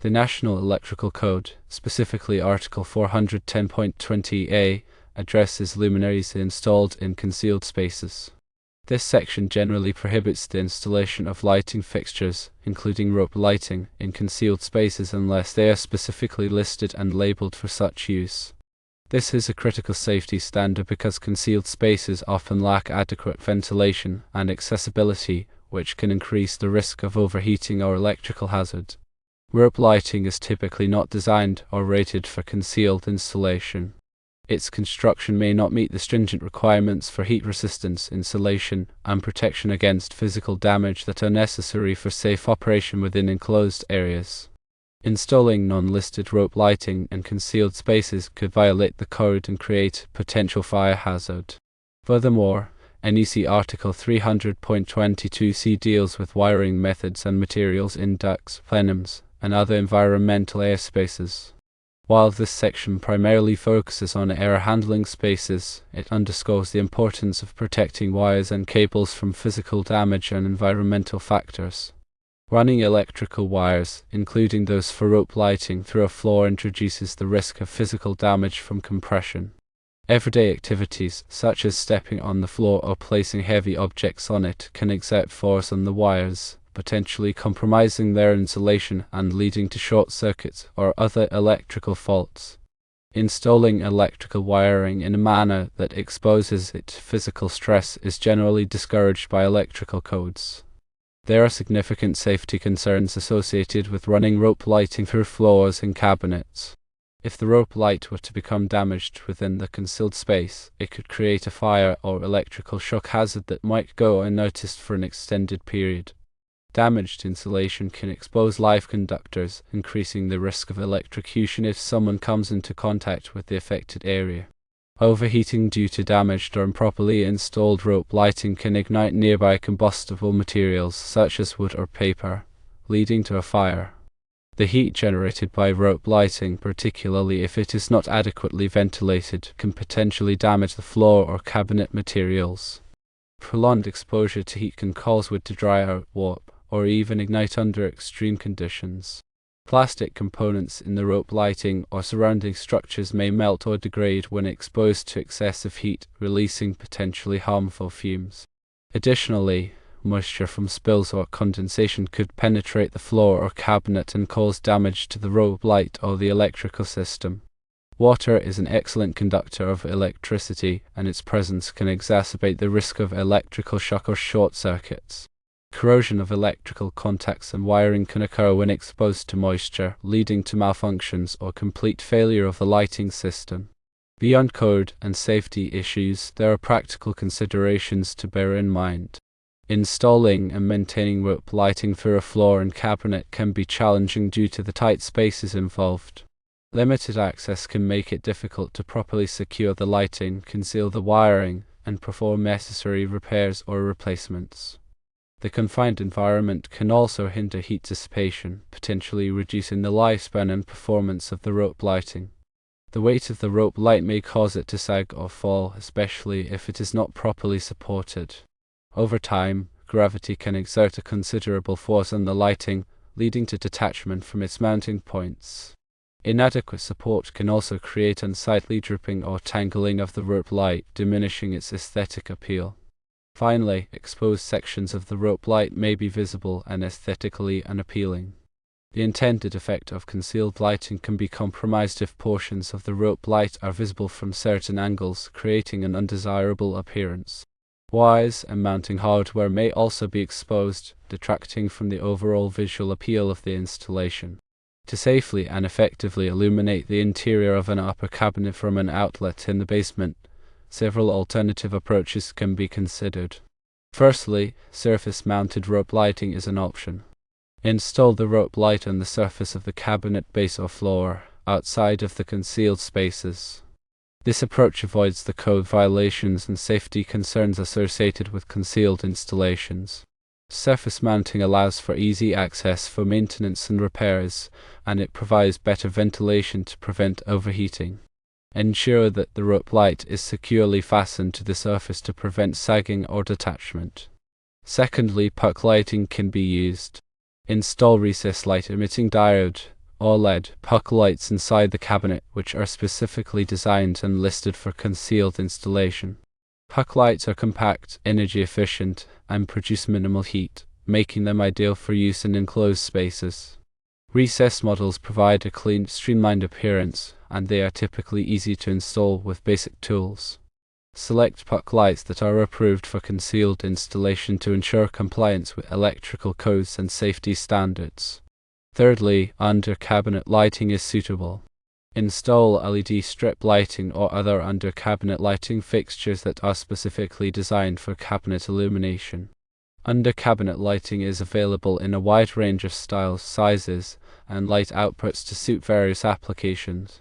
The National Electrical Code, specifically Article 410.20a, addresses luminaries installed in concealed spaces. This section generally prohibits the installation of lighting fixtures, including rope lighting, in concealed spaces unless they are specifically listed and labeled for such use. This is a critical safety standard because concealed spaces often lack adequate ventilation and accessibility, which can increase the risk of overheating or electrical hazard. Rope lighting is typically not designed or rated for concealed installation. Its construction may not meet the stringent requirements for heat resistance, insulation, and protection against physical damage that are necessary for safe operation within enclosed areas. Installing non-listed rope lighting in concealed spaces could violate the code and create a potential fire hazard. Furthermore, NEC Article 300.22c deals with wiring methods and materials in ducts, plenums, and other environmental airspaces. While this section primarily focuses on air handling spaces, it underscores the importance of protecting wires and cables from physical damage and environmental factors. Running electrical wires, including those for rope lighting, through a floor introduces the risk of physical damage from compression. Everyday activities, such as stepping on the floor or placing heavy objects on it, can exert force on the wires, potentially compromising their insulation and leading to short circuits or other electrical faults. Installing electrical wiring in a manner that exposes it to physical stress is generally discouraged by electrical codes. There are significant safety concerns associated with running rope lighting through floors and cabinets. If the rope light were to become damaged within the concealed space, it could create a fire or electrical shock hazard that might go unnoticed for an extended period. Damaged insulation can expose live conductors, increasing the risk of electrocution if someone comes into contact with the affected area. Overheating due to damaged or improperly installed rope lighting can ignite nearby combustible materials such as wood or paper, leading to a fire. The heat generated by rope lighting, particularly if it is not adequately ventilated, can potentially damage the floor or cabinet materials. Prolonged exposure to heat can cause wood to dry out, warp, or even ignite under extreme conditions. Plastic components in the rope lighting or surrounding structures may melt or degrade when exposed to excessive heat, releasing potentially harmful fumes. Additionally, moisture from spills or condensation could penetrate the floor or cabinet and cause damage to the rope light or the electrical system. Water is an excellent conductor of electricity, and its presence can exacerbate the risk of electrical shock or short circuits. Corrosion of electrical contacts and wiring can occur when exposed to moisture, leading to malfunctions or complete failure of the lighting system. Beyond code and safety issues, there are practical considerations to bear in mind. Installing and maintaining rope lighting through a floor and cabinet can be challenging due to the tight spaces involved. Limited access can make it difficult to properly secure the lighting, conceal the wiring, and perform necessary repairs or replacements. The confined environment can also hinder heat dissipation, potentially reducing the lifespan and performance of the rope lighting. The weight of the rope light may cause it to sag or fall, especially if it is not properly supported. Over time, gravity can exert a considerable force on the lighting, leading to detachment from its mounting points. Inadequate support can also create unsightly drooping or tangling of the rope light, diminishing its aesthetic appeal. Finally, exposed sections of the rope light may be visible and aesthetically unappealing. The intended effect of concealed lighting can be compromised if portions of the rope light are visible from certain angles, creating an undesirable appearance. Wires and mounting hardware may also be exposed, detracting from the overall visual appeal of the installation. To safely and effectively illuminate the interior of an upper cabinet from an outlet in the basement, several alternative approaches can be considered. Firstly, surface-mounted rope lighting is an option. Install the rope light on the surface of the cabinet base or floor, outside of the concealed spaces. This approach avoids the code violations and safety concerns associated with concealed installations. Surface mounting allows for easy access for maintenance and repairs, and it provides better ventilation to prevent overheating. Ensure that the rope light is securely fastened to the surface to prevent sagging or detachment. Secondly, puck lighting can be used. Install recessed light emitting diode OLED puck lights inside the cabinet, which are specifically designed and listed for concealed installation. Puck lights are compact, energy efficient, and produce minimal heat, making them ideal for use in enclosed spaces. Recessed models provide a clean, streamlined appearance, and they are typically easy to install with basic tools. Select puck lights that are approved for concealed installation to ensure compliance with electrical codes and safety standards. Thirdly, under-cabinet lighting is suitable. Install LED strip lighting or other under-cabinet lighting fixtures that are specifically designed for cabinet illumination. Under-cabinet lighting is available in a wide range of styles, sizes, and light outputs to suit various applications.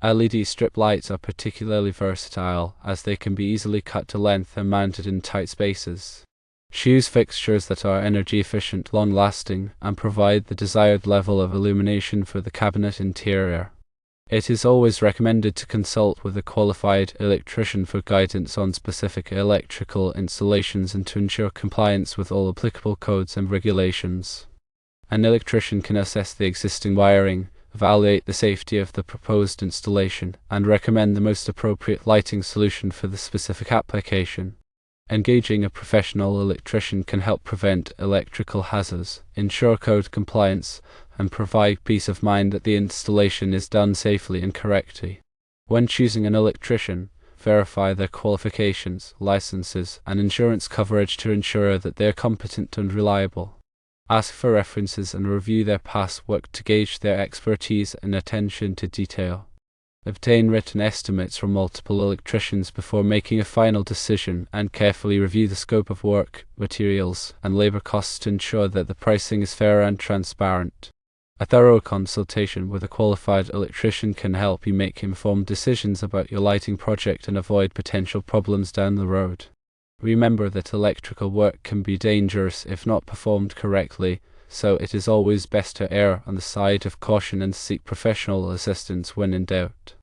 LED strip lights are particularly versatile, as they can be easily cut to length and mounted in tight spaces. Choose fixtures that are energy efficient, long-lasting, and provide the desired level of illumination for the cabinet interior. It is always recommended to consult with a qualified electrician for guidance on specific electrical installations and to ensure compliance with all applicable codes and regulations. An electrician can assess the existing wiring, evaluate the safety of the proposed installation, and recommend the most appropriate lighting solution for the specific application. Engaging a professional electrician can help prevent electrical hazards, ensure code compliance, and provide peace of mind that the installation is done safely and correctly. When choosing an electrician, verify their qualifications, licenses, and insurance coverage to ensure that they are competent and reliable. Ask for references and review their past work to gauge their expertise and attention to detail. Obtain written estimates from multiple electricians before making a final decision, and carefully review the scope of work, materials, and labor costs to ensure that the pricing is fair and transparent. A thorough consultation with a qualified electrician can help you make informed decisions about your lighting project and avoid potential problems down the road. Remember that electrical work can be dangerous if not performed correctly, so it is always best to err on the side of caution and seek professional assistance when in doubt.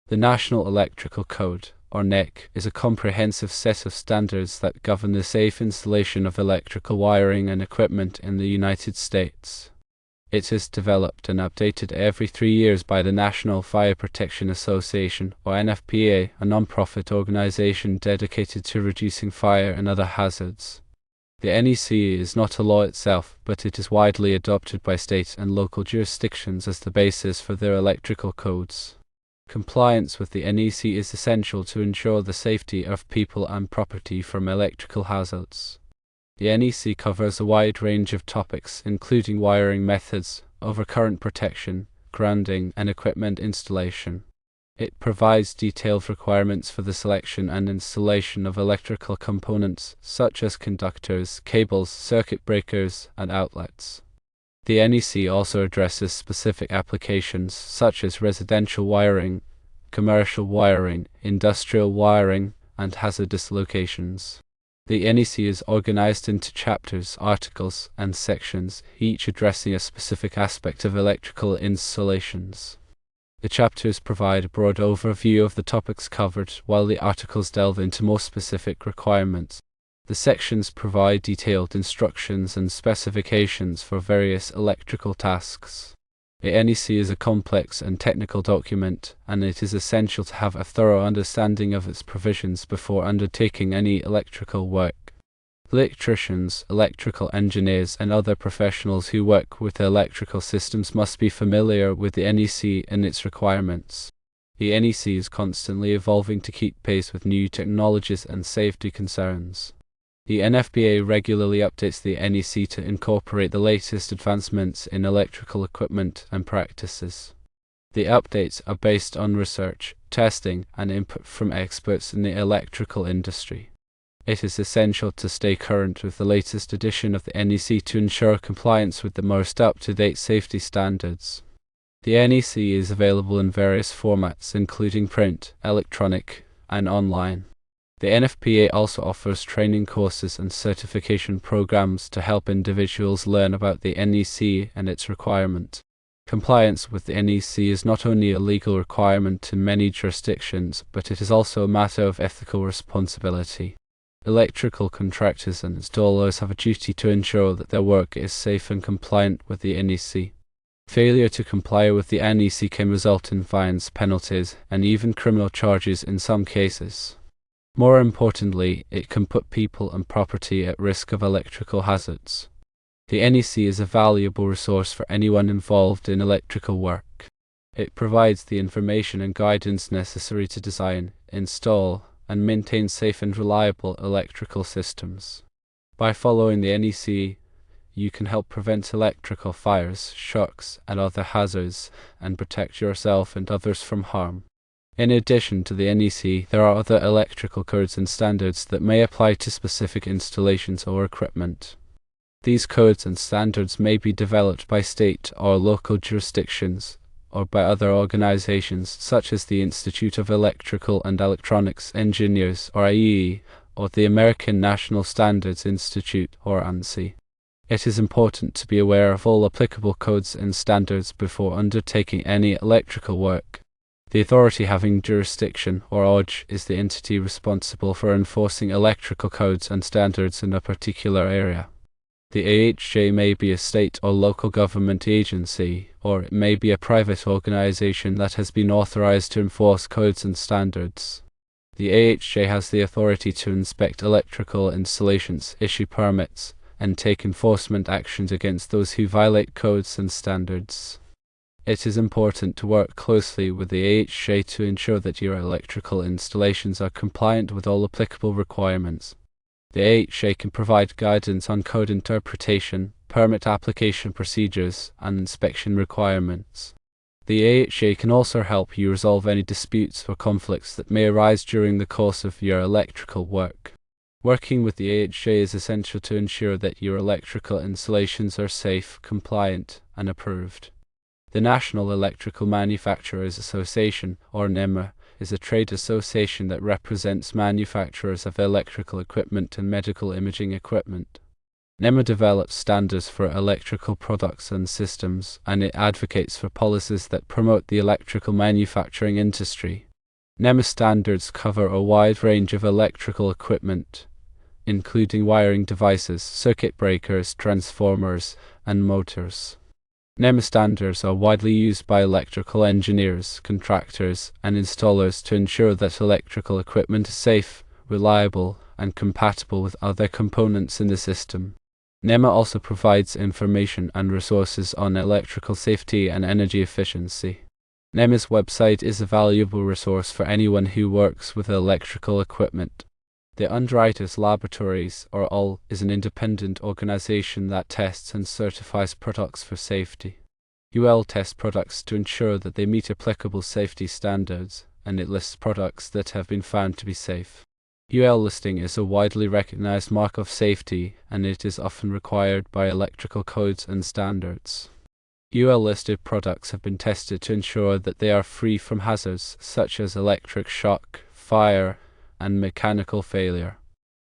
The National Electrical Code, or NEC, is a comprehensive set of standards that govern the safe installation of electrical wiring and equipment in the United States. It is developed and updated every 3 years by the National Fire Protection Association, or NFPA, a non-profit organization dedicated to reducing fire and other hazards. The NEC is not a law itself, but it is widely adopted by state and local jurisdictions as the basis for their electrical codes. Compliance with the NEC is essential to ensure the safety of people and property from electrical hazards. The NEC covers a wide range of topics, including wiring methods, overcurrent protection, grounding, and equipment installation. It provides detailed requirements for the selection and installation of electrical components, such as conductors, cables, circuit breakers, and outlets. The NEC also addresses specific applications such as residential wiring, commercial wiring, industrial wiring, and hazardous locations. The NEC is organized into chapters, articles, and sections, each addressing a specific aspect of electrical installations. The chapters provide a broad overview of the topics covered, while the articles delve into more specific requirements. The sections provide detailed instructions and specifications for various electrical tasks. The NEC is a complex and technical document, and it is essential to have a thorough understanding of its provisions before undertaking any electrical work. Electricians, electrical engineers, and other professionals who work with electrical systems must be familiar with the NEC and its requirements. The NEC is constantly evolving to keep pace with new technologies and safety concerns. The NFPA regularly updates the NEC to incorporate the latest advancements in electrical equipment and practices. The updates are based on research, testing, and input from experts in the electrical industry. It is essential to stay current with the latest edition of the NEC to ensure compliance with the most up-to-date safety standards. The NEC is available in various formats, including print, electronic, and online. The NFPA also offers training courses and certification programs to help individuals learn about the NEC and its requirement. Compliance with the NEC is not only a legal requirement in many jurisdictions, but it is also a matter of ethical responsibility. Electrical contractors and installers have a duty to ensure that their work is safe and compliant with the NEC. Failure to comply with the NEC can result in fines, penalties, and even criminal charges in some cases. More importantly, it can put people and property at risk of electrical hazards. The NEC is a valuable resource for anyone involved in electrical work. It provides the information and guidance necessary to design, install, and maintain safe and reliable electrical systems. By following the NEC, you can help prevent electrical fires, shocks, and other hazards, and protect yourself and others from harm. In addition to the NEC, there are other electrical codes and standards that may apply to specific installations or equipment. These codes and standards may be developed by state or local jurisdictions, or by other organizations such as the Institute of Electrical and Electronics Engineers, or IEE, or the American National Standards Institute, or ANSI. It is important to be aware of all applicable codes and standards before undertaking any electrical work. The authority having jurisdiction, or OJ, is the entity responsible for enforcing electrical codes and standards in a particular area. The AHJ may be a state or local government agency, or it may be a private organization that has been authorized to enforce codes and standards. The AHJ has the authority to inspect electrical installations, issue permits, and take enforcement actions against those who violate codes and standards. It is important to work closely with the AHJ to ensure that your electrical installations are compliant with all applicable requirements. The AHJ can provide guidance on code interpretation, permit application procedures, and inspection requirements. The AHJ can also help you resolve any disputes or conflicts that may arise during the course of your electrical work. Working with the AHJ is essential to ensure that your electrical installations are safe, compliant, and approved. The National Electrical Manufacturers Association, or NEMA, is a trade association that represents manufacturers of electrical equipment and medical imaging equipment. NEMA develops standards for electrical products and systems, and it advocates for policies that promote the electrical manufacturing industry. NEMA standards cover a wide range of electrical equipment, including wiring devices, circuit breakers, transformers, and motors. NEMA standards are widely used by electrical engineers, contractors, and installers to ensure that electrical equipment is safe, reliable, and compatible with other components in the system. NEMA also provides information and resources on electrical safety and energy efficiency. NEMA's website is a valuable resource for anyone who works with electrical equipment. The Underwriters Laboratories, or UL, is an independent organization that tests and certifies products for safety. UL tests products to ensure that they meet applicable safety standards, and it lists products that have been found to be safe. UL listing is a widely recognized mark of safety, and it is often required by electrical codes and standards. UL-listed products have been tested to ensure that they are free from hazards such as electric shock, fire, and mechanical failure.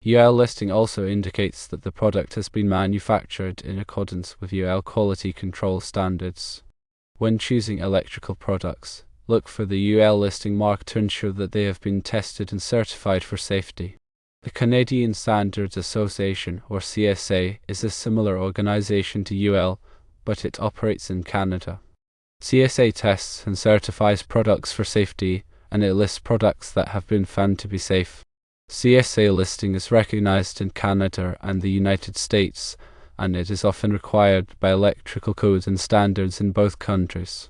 UL listing also indicates that the product has been manufactured in accordance with UL quality control standards. When choosing electrical products, look for the UL listing mark to ensure that they have been tested and certified for safety. The Canadian Standards Association, or CSA, is a similar organization to UL, but it operates in Canada. CSA tests and certifies products for safety, and it lists products that have been found to be safe. CSA listing is recognized in Canada and the United States, and it is often required by electrical codes and standards in both countries.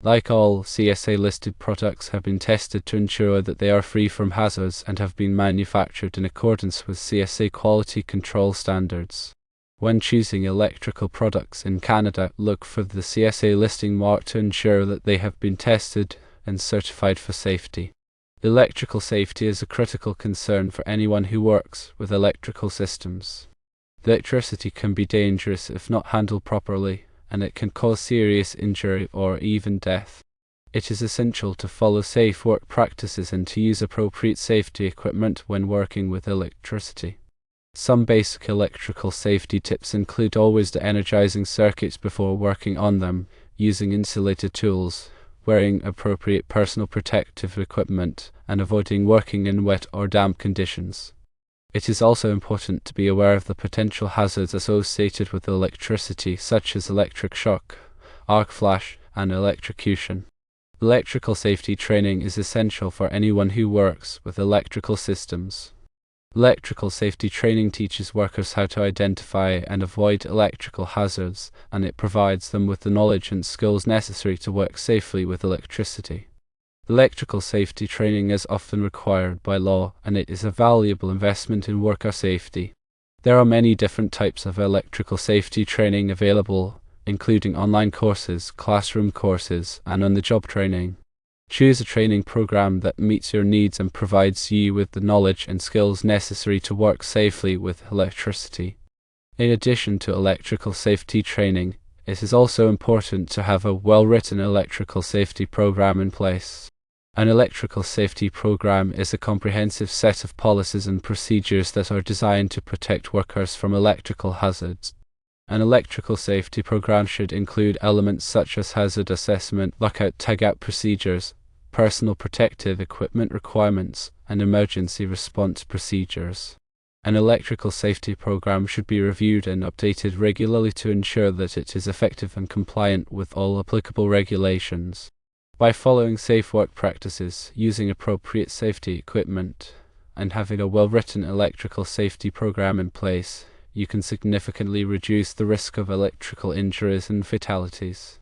Like all CSA-listed products have been tested to ensure that they are free from hazards and have been manufactured in accordance with CSA quality control standards. When choosing electrical products in Canada, look for the CSA listing mark to ensure that they have been tested and certified for safety. Electrical safety is a critical concern for anyone who works with electrical systems. Electricity can be dangerous if not handled properly, and it can cause serious injury or even death. It is essential to follow safe work practices and to use appropriate safety equipment when working with electricity. Some basic electrical safety tips include always de-energizing circuits before working on them, using insulated tools, wearing appropriate personal protective equipment, and avoiding working in wet or damp conditions. It is also important to be aware of the potential hazards associated with electricity, such as electric shock, arc flash, and electrocution. Electrical safety training is essential for anyone who works with electrical systems. Electrical safety training teaches workers how to identify and avoid electrical hazards, and it provides them with the knowledge and skills necessary to work safely with electricity. Electrical safety training is often required by law, and it is a valuable investment in worker safety. There are many different types of electrical safety training available, including online courses, classroom courses, and on-the-job training. Choose a training program that meets your needs and provides you with the knowledge and skills necessary to work safely with electricity. In addition to electrical safety training, it is also important to have a well-written electrical safety program in place. An electrical safety program is a comprehensive set of policies and procedures that are designed to protect workers from electrical hazards. An electrical safety program should include elements such as hazard assessment, lockout-tagout procedures, personal protective equipment requirements, and emergency response procedures. An electrical safety program should be reviewed and updated regularly to ensure that it is effective and compliant with all applicable regulations. By following safe work practices, using appropriate safety equipment, and having a well-written electrical safety program in place, you can significantly reduce the risk of electrical injuries and fatalities.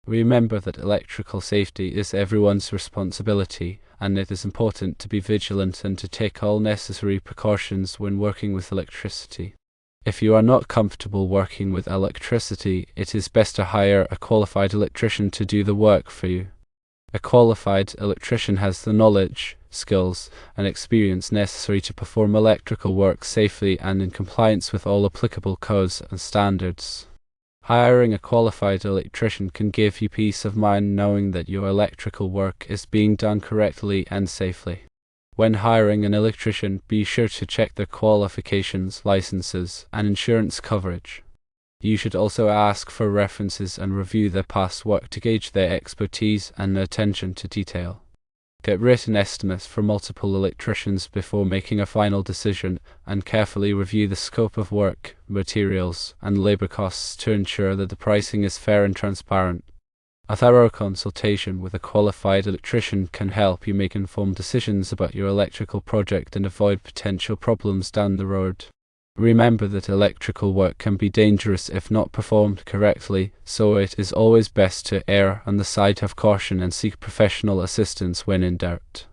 Remember that electrical safety is everyone's responsibility, and it is important to be vigilant and to take all necessary precautions when working with electricity. If you are not comfortable working with electricity, it is best to hire a qualified electrician to do the work for you. A qualified electrician has the knowledge, skills, and experience necessary to perform electrical work safely and in compliance with all applicable codes and standards. Hiring a qualified electrician can give you peace of mind knowing that your electrical work is being done correctly and safely. When hiring an electrician, be sure to check their qualifications, licenses, and insurance coverage. You should also ask for references and review their past work to gauge their expertise and attention to detail. Get written estimates for multiple electricians before making a final decision, and carefully review the scope of work, materials, and labor costs to ensure that the pricing is fair and transparent. A thorough consultation with a qualified electrician can help you make informed decisions about your electrical project and avoid potential problems down the road. Remember that electrical work can be dangerous if not performed correctly, so it is always best to err on the side of caution and seek professional assistance when in doubt.